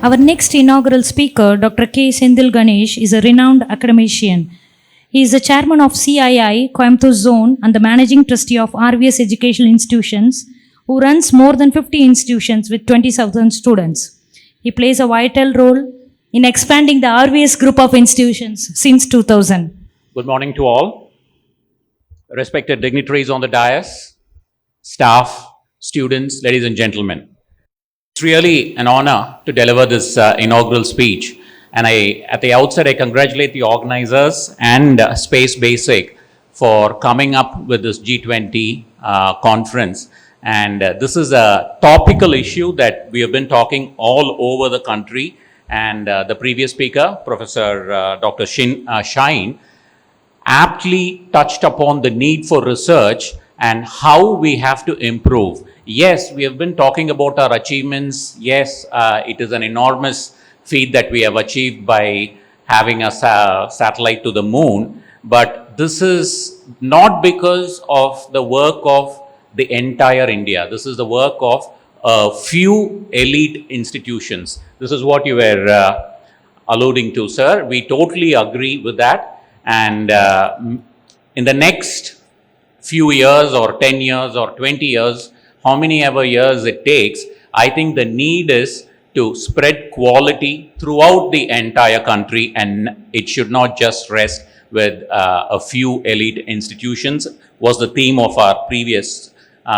Our next inaugural speaker, Dr. K. Senthil Ganesh, is a renowned academician. He is the chairman of CII, Coimbatore Zone, and the managing trustee of RVS Educational Institutions, who runs more than 50 institutions with 20,000 students. He plays a vital role in expanding the RVS group of institutions since 2000. Good morning to all. Respected dignitaries on the dais, staff, students, ladies and gentlemen. It's really an honor to deliver this inaugural speech. And at the outset, I congratulate the organizers and Space Basic for coming up with this G20 conference. And this is a topical issue that we have been talking all over the country. And the previous speaker, Professor Dr. Shine, aptly touched upon the need for research and how we have to improve. Yes, we have been talking about our achievements. Yes, it is an enormous feat that we have achieved by having a satellite to the moon. But this is not because of the work of the entire India. This is the work of a few elite institutions. This is what you were alluding to, sir. We totally agree with that. And in the next few years or 10 years or 20 years, how many ever years it takes, I think the need is to spread quality throughout the entire country, and it should not just rest with a few elite institutions, was the theme of our previous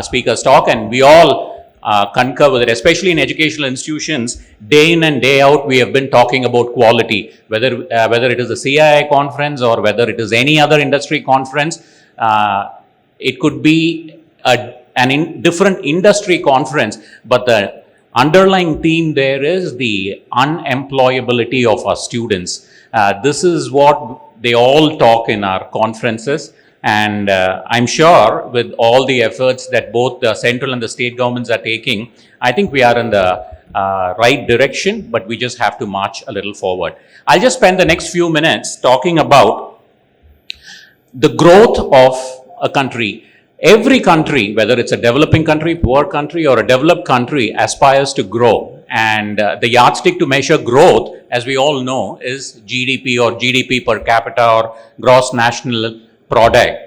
speaker's talk, and we all concur with it. Especially in educational institutions, day in and day out, we have been talking about quality, whether it is a CII conference or whether it is any other industry conference. It could be different industry conference, but the underlying theme there is the unemployability of our students. This is what they all talk in our conferences. And I'm sure with all the efforts that both the central and the state governments are taking, I think we are in the right direction, but we just have to march a little forward. I'll just spend the next few minutes talking about the growth of a country. Every country, whether it's a developing country, poor country, or a developed country, aspires to grow. And the yardstick to measure growth, as we all know, is GDP or GDP per capita or gross national product.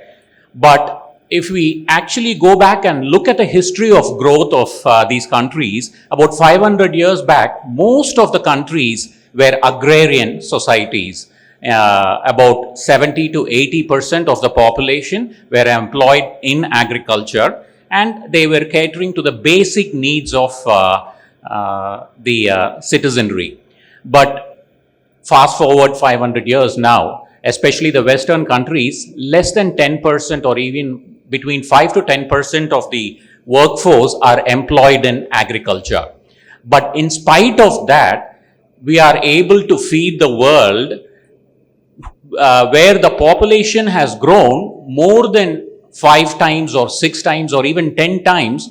But if we actually go back and look at the history of growth of these countries, about 500 years back, most of the countries were agrarian societies. About 70 to 80% of the population were employed in agriculture, and they were catering to the basic needs of the citizenry. But fast forward 500 years now, especially the Western countries, less than 10% or even between 5 to 10% of the workforce are employed in agriculture. But in spite of that, we are able to feed the world where the population has grown more than 5 times or 6 times or even 10 times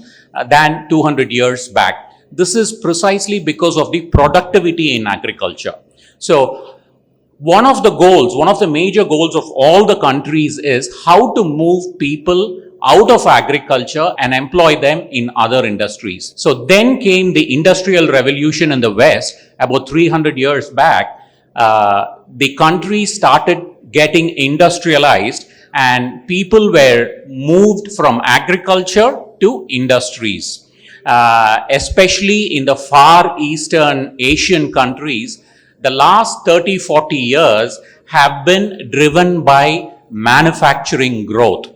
than 200 years back. This is precisely because of the productivity in agriculture. So one of the major goals of all the countries is how to move people out of agriculture and employ them in other industries. So then came the Industrial Revolution in the West about 300 years back. The country started getting industrialized and people were moved from agriculture to industries. Especially in the far eastern Asian countries, the last 30-40 years have been driven by manufacturing growth.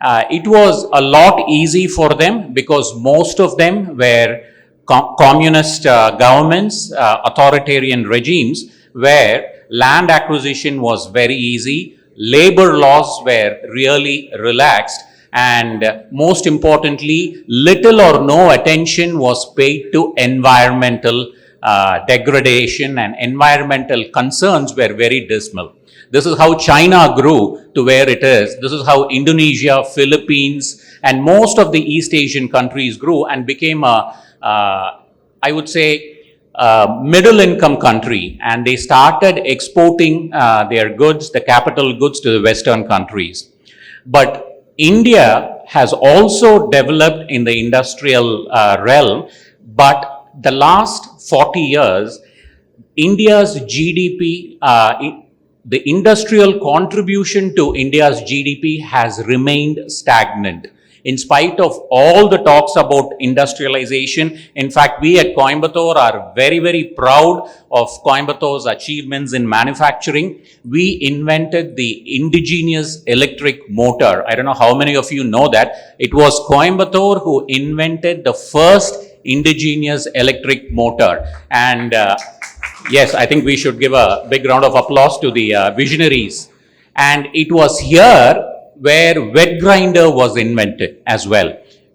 It was a lot easy for them because most of them were communist governments, authoritarian regimes, where land acquisition was very easy, labor laws were really relaxed, and most importantly, little or no attention was paid to environmental degradation, and environmental concerns were very dismal. This is how China grew to where it is. This is how Indonesia, Philippines, and most of the East Asian countries grew and became I would say, middle income country, and they started exporting their goods, the capital goods, to the Western countries. But India has also developed in the industrial realm, but the last 40 years, India's GDP, the industrial contribution to India's GDP has remained stagnant. In spite of all the talks about industrialization, in fact, we at Coimbatore are very, very proud of Coimbatore's achievements in manufacturing. We invented the indigenous electric motor. I don't know how many of you know that. It was Coimbatore who invented the first indigenous electric motor. And yes, I think we should give a big round of applause to the visionaries. And it was here where wet grinder was invented as well.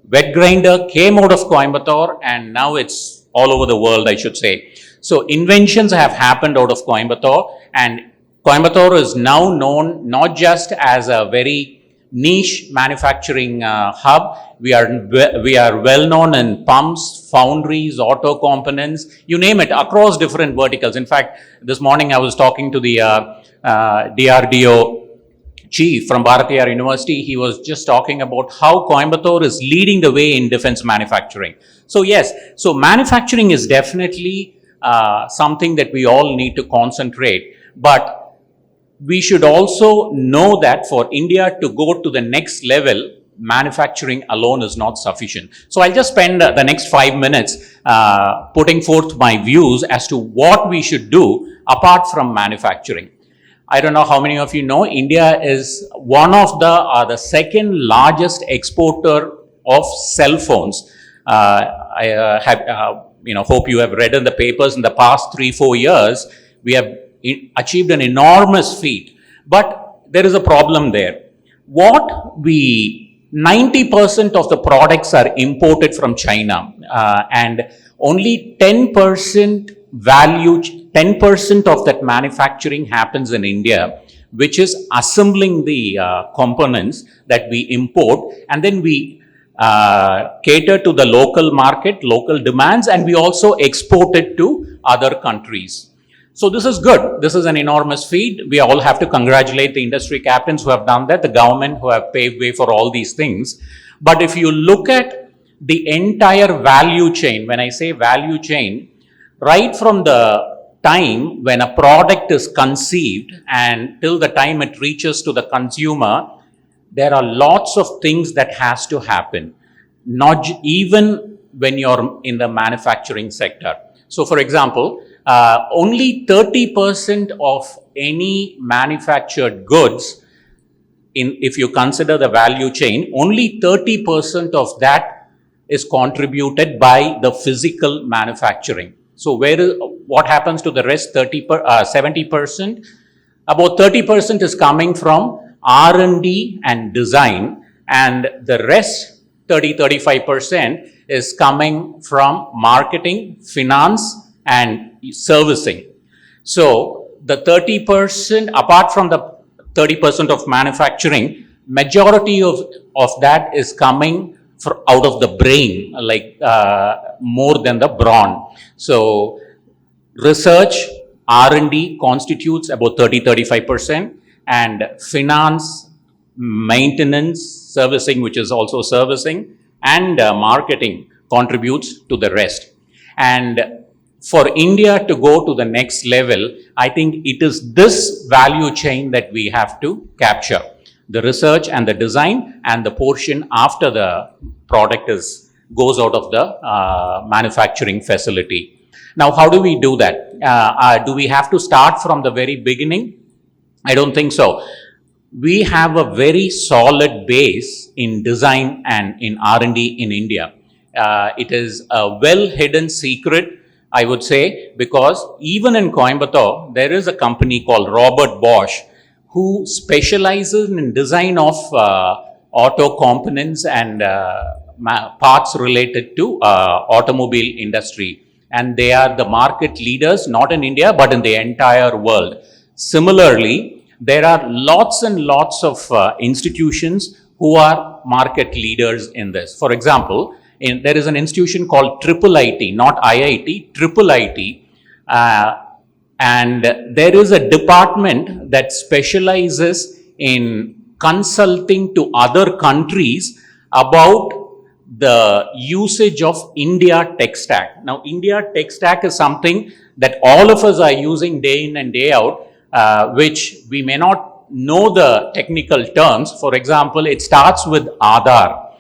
Wet grinder came out of Coimbatore and now it's all over the world, I should say. So inventions have happened out of Coimbatore, and Coimbatore is now known not just as a very niche manufacturing hub. We are well known in pumps, foundries, auto components, you name it, across different verticals. In fact, this morning I was talking to the DRDO chief from Bharatiyar University. He was just talking about how Coimbatore is leading the way in defense manufacturing. So yes, so manufacturing is definitely something that we all need to concentrate. But we should also know that for India to go to the next level, manufacturing alone is not sufficient. So I'll just spend the next 5 minutes putting forth my views as to what we should do apart from manufacturing. I don't know how many of you know, India is one of the second largest exporter of cell phones. I hope you have read in the papers in the past 3-4 years, we have achieved an enormous feat. But there is a problem there. 90% of the products are imported from China, and only 10% 10% of that manufacturing happens in India, which is assembling the components that we import, and then we cater to the local market, local demands, and we also export it to other countries. So this is good. This is an enormous feat. We all have to congratulate the industry captains who have done that, the government who have paved way for all these things. But if you look at the entire value chain, when I say value chain, right from the time when a product is conceived and till the time it reaches to the consumer, there are lots of things that has to happen, not even when you're in the manufacturing sector. So for example, only 30% of any manufactured goods, if you consider the value chain, only 30% of that is contributed by the physical manufacturing. So what happens to the rest 70%? About 30% is coming from R&D and design, and the rest 35% is coming from marketing, finance, and servicing. So the 30%, apart from the 30% of manufacturing, majority of that is coming out of the brain, like more than the brawn. So research, R&D constitutes about 30-35%, and finance, maintenance, servicing, which is also servicing, and marketing contributes to the rest. And for India to go to the next level, I think it is this value chain that we have to capture. The research and the design, and the portion after the product goes out of the manufacturing facility. Now, how do we do that? Do we have to start from the very beginning? I don't think so. We have a very solid base in design and in R&D in India. It is a well-hidden secret, I would say, because even in Coimbatore, there is a company called Robert Bosch who specializes in design of auto components and parts related to automobile industry. And they are the market leaders, not in India, but in the entire world. Similarly, there are lots and lots of institutions who are market leaders in this. For example, there is an institution called IIIT, not IIT, IIIT, and there is a department that specializes in consulting to other countries about the usage of India tech stack. Now, India tech stack is something that all of us are using day in and day out, which we may not know the technical terms. For example, it starts with Aadhaar.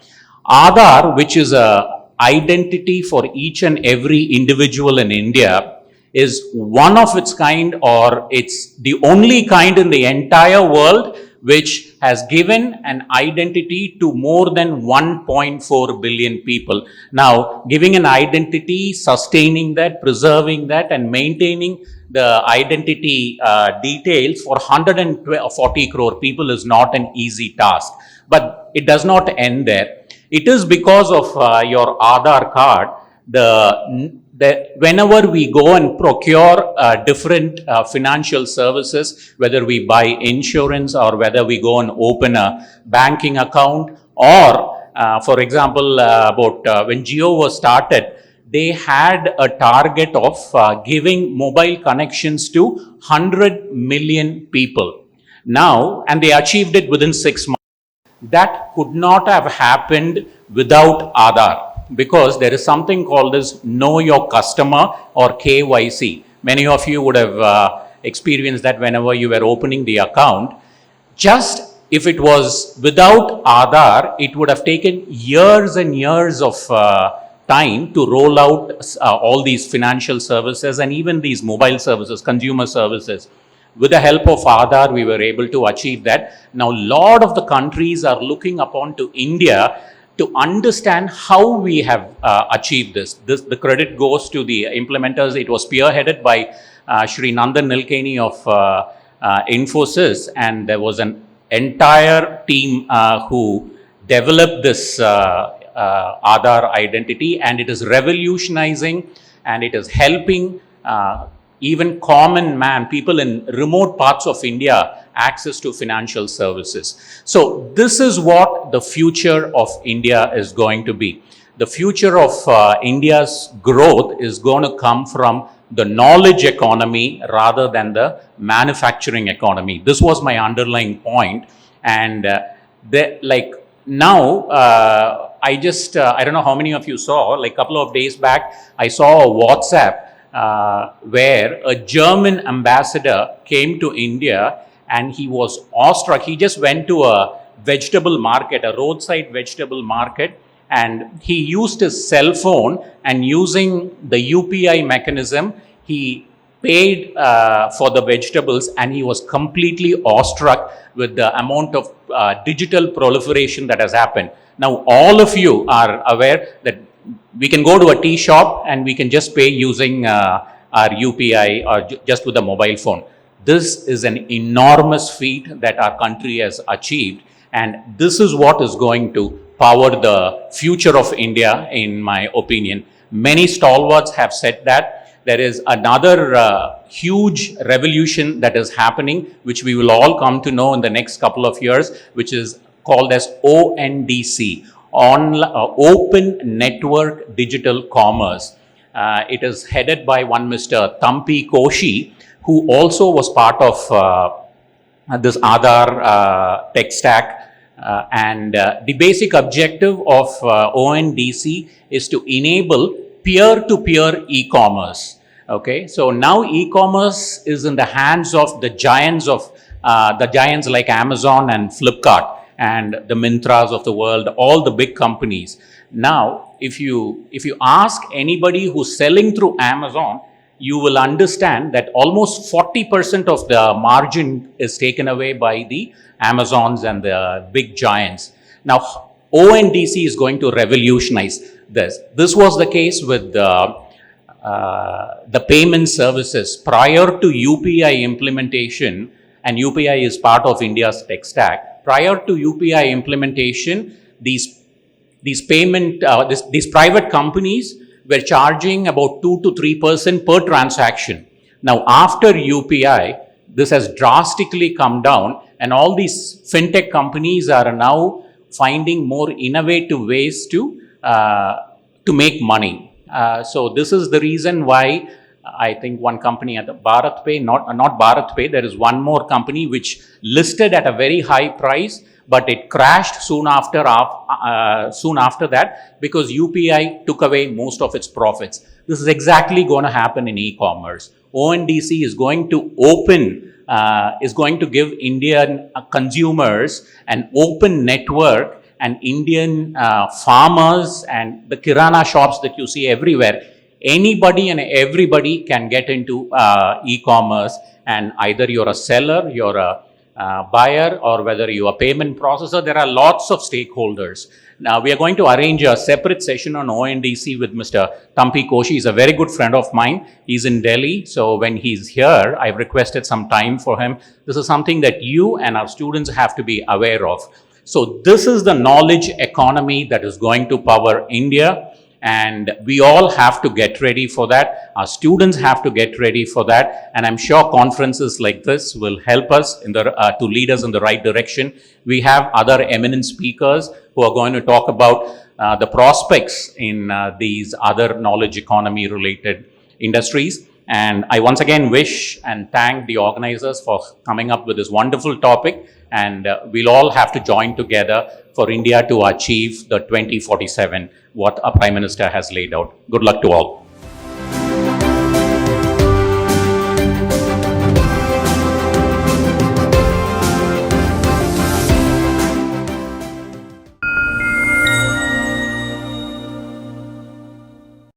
Aadhaar, which is a identity for each and every individual in India, is one of its kind, or it's the only kind in the entire world which has given an identity to more than 1.4 billion people. Now, giving an identity, sustaining that, preserving that, and maintaining the identity details for 140 crore people is not an easy task. But it does not end there. It is because of your Aadhaar card, whenever we go and procure different financial services, whether we buy insurance or whether we go and open a banking account, or for example, when Jio was started, they had a target of giving mobile connections to 100 million people. Now, and they achieved it within 6 months. That could not have happened without Aadhaar, because there is something called as Know Your Customer, or KYC. Many of you would have experienced that whenever you were opening the account. Just if it was without Aadhaar, it would have taken years and years of time to roll out all these financial services and even these mobile services, consumer services. With the help of Aadhaar, we were able to achieve that. Now, a lot of the countries are looking upon to India to understand how we have achieved this. The credit goes to the implementers. It was spearheaded by Shri Nandan Nilekani of Infosys, and there was an entire team who developed this Aadhaar identity, and it is revolutionizing, and it is helping even common man, people in remote parts of India, access to financial services. So this is what the future of India is going to be. The future of India's growth is going to come from the knowledge economy rather than the manufacturing economy. This was my underlying point. And now, I don't know how many of you saw, like a couple of days back, I saw a WhatsApp where a German ambassador came to India, and he was awestruck. He just went to a vegetable market, a roadside vegetable market, and he used his cell phone, and using the UPI mechanism, he paid for the vegetables, and he was completely awestruck with the amount of digital proliferation that has happened. Now, all of you are aware that we can go to a tea shop and we can just pay using our UPI or just with a mobile phone. This is an enormous feat that our country has achieved, and this is what is going to power the future of India, in my opinion. Many stalwarts have said that. There is another huge revolution that is happening, which we will all come to know in the next couple of years, which is called as ONDC, Open Network Digital Commerce. It is headed by one Mr. Thampi Koshi, who also was part of this Aadhaar tech stack. And the basic objective of ONDC is to enable peer-to-peer e-commerce. Okay, so now e-commerce is in the hands of the giants like Amazon and Flipkart and the Mintras of the world, all the big companies. Now, if you ask anybody who's selling through Amazon, you will understand that almost 40% of the margin is taken away by the Amazons and the big giants. Now, ONDC is going to revolutionize this. This was the case with the payment services. Prior to UPI implementation, and UPI is part of India's tech stack, prior to UPI implementation, these private companies were charging about 2 to 3% per transaction. Now, after UPI, this has drastically come down, and all these fintech companies are now finding more innovative ways to make money. So this is the reason why I think one company at the BharatPay, not BharatPay, there is one more company which listed at a very high price, but it crashed soon after that because UPI took away most of its profits. This is exactly going to happen in e-commerce. ONDC is going to is going to give Indian consumers an open network, and Indian farmers and the kirana shops that you see everywhere. Anybody and everybody can get into e-commerce, and either you're a seller, you're a buyer, or whether you're a payment processor, there are lots of stakeholders. Now, we are going to arrange a separate session on ONDC with Mr. Tampi Koshi. He's a very good friend of mine. He's in Delhi. So when he's here, I've requested some time for him. This is something that you and our students have to be aware of. So this is the knowledge economy that is going to power India. And we all have to get ready for that. Our students have to get ready for that. And I'm sure conferences like this will help us to lead us in the right direction. We have other eminent speakers who are going to talk about the prospects in these other knowledge economy related industries. And I once again wish and thank the organizers for coming up with this wonderful topic. And we'll all have to join together for India to achieve the 2047, what our Prime Minister has laid out. Good luck to all.